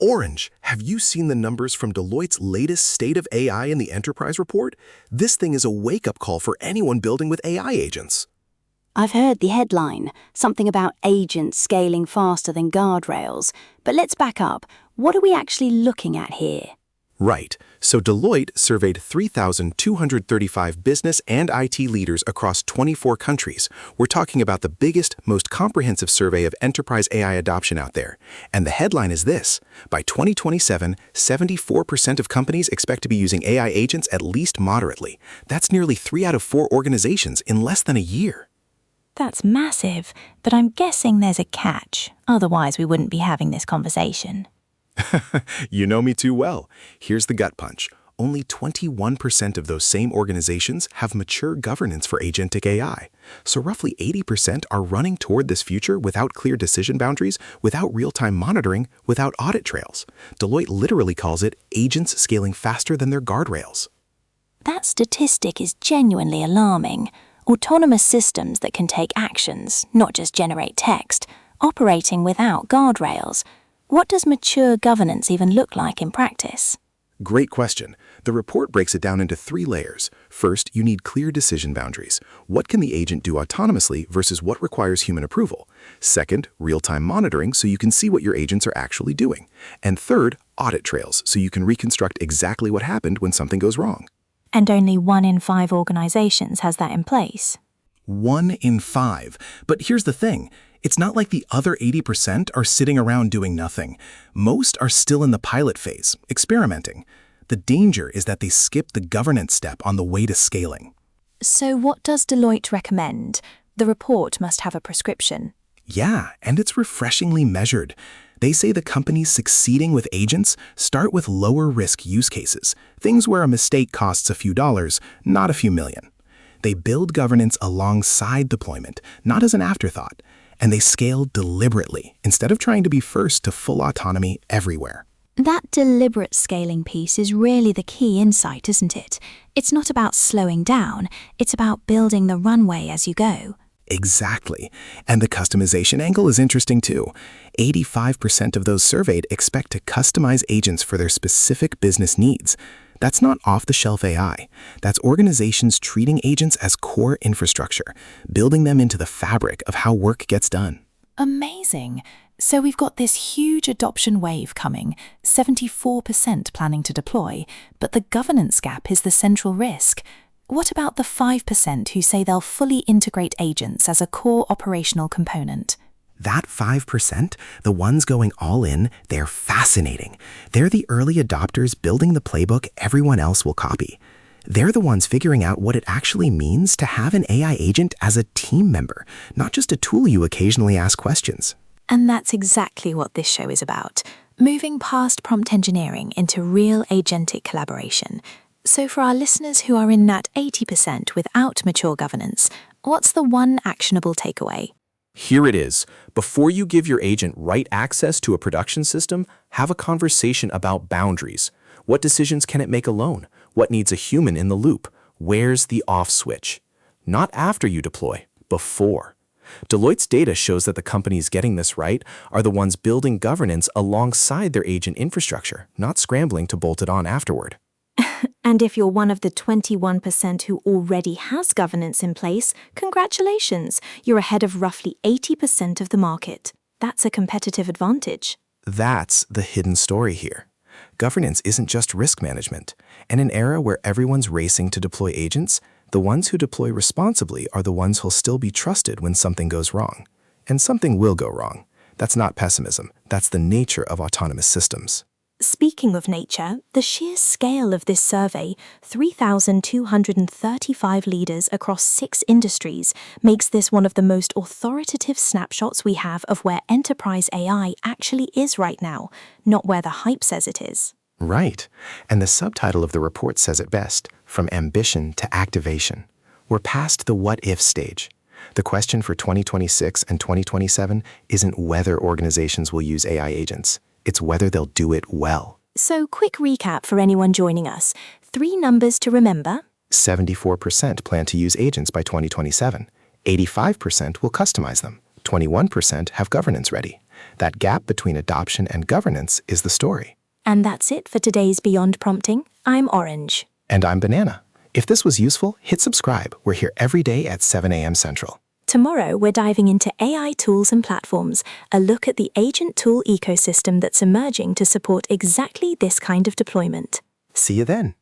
Orange, have you seen the numbers from Deloitte's latest State of AI in the Enterprise report? This thing is a wake-up call for anyone building with AI agents. I've heard the headline, something about agents scaling faster than guardrails. But let's back up. What are we actually looking at here? Right. So Deloitte surveyed 3,235 business and IT leaders across 24 countries. We're talking about the biggest, most comprehensive survey of enterprise AI adoption out there. And the headline is this: by 2027, 74% of companies expect to be using AI agents at least moderately. That's nearly 3 out of 4 organizations in less than a year. That's massive, but I'm guessing there's a catch. Otherwise, we wouldn't be having this conversation. You know me too well. Here's the gut punch. Only 21% of those same organizations have mature governance for agentic AI. So roughly 80% are running toward this future without clear decision boundaries, without real-time monitoring, without audit trails. Deloitte literally calls it agents scaling faster than their guardrails. That statistic is genuinely alarming. Autonomous systems that can take actions, not just generate text, operating without guardrails. What does mature governance even look like in practice? Great question. The report breaks it down into 3 layers. First, you need clear decision boundaries. What can the agent do autonomously versus what requires human approval? Second, real-time monitoring so you can see what your agents are actually doing. And third, audit trails so you can reconstruct exactly what happened when something goes wrong. And only 1 in 5 organizations has that in place. 1 in 5. But here's the thing. It's not like the other 80% are sitting around doing nothing. Most are still in the pilot phase, experimenting. The danger is that they skip the governance step on the way to scaling. So what does Deloitte recommend? The report must have a prescription. Yeah, and it's refreshingly measured. They say the companies succeeding with agents start with lower risk use cases, things where a mistake costs a few dollars, not a few million. They build governance alongside deployment, not as an afterthought. And they scale deliberately, instead of trying to be first to full autonomy everywhere. That deliberate scaling piece is really the key insight, isn't it? It's not about slowing down, it's about building the runway as you go. Exactly. And the customization angle is interesting too. 85% of those surveyed expect to customize agents for their specific business needs. That's not off-the-shelf AI. That's organizations treating agents as core infrastructure, building them into the fabric of how work gets done. Amazing. So we've got this huge adoption wave coming, 74% planning to deploy, but the governance gap is the central risk. What about the 5% who say they'll fully integrate agents as a core operational component? That 5%, the ones going all in, they're fascinating. They're the early adopters building the playbook everyone else will copy. They're the ones figuring out what it actually means to have an AI agent as a team member, not just a tool you occasionally ask questions. And that's exactly what this show is about, moving past prompt engineering into real agentic collaboration. So for our listeners who are in that 80% without mature governance, what's the one actionable takeaway? Here it is. Before you give your agent right access to a production system, have a conversation about boundaries. What decisions can it make alone? What needs a human in the loop? Where's the off switch? Not after you deploy, before. Deloitte's data shows that the companies getting this right are the ones building governance alongside their agent infrastructure, not scrambling to bolt it on afterward. And if you're one of the 21% who already has governance in place, congratulations, you're ahead of roughly 80% of the market. That's a competitive advantage. That's the hidden story here. Governance isn't just risk management. In an era where everyone's racing to deploy agents, the ones who deploy responsibly are the ones who'll still be trusted when something goes wrong. And something will go wrong. That's not pessimism. That's the nature of autonomous systems. Speaking of nature, the sheer scale of this survey, 3,235 leaders across 6 industries, makes this one of the most authoritative snapshots we have of where enterprise AI actually is right now, not where the hype says it is. Right. And the subtitle of the report says it best, from ambition to activation. We're past the what-if stage. The question for 2026 and 2027 isn't whether organizations will use AI agents. It's whether they'll do it well. So, quick recap for anyone joining us. 3 numbers to remember. 74% plan to use agents by 2027. 85% will customize them. 21% have governance ready. That gap between adoption and governance is the story. And that's it for today's Beyond Prompting. I'm Orange. And I'm Banana. If this was useful, hit subscribe. We're here every day at 7 a.m. Central. Tomorrow, we're diving into AI tools and platforms, a look at the agent tool ecosystem that's emerging to support exactly this kind of deployment. See you then.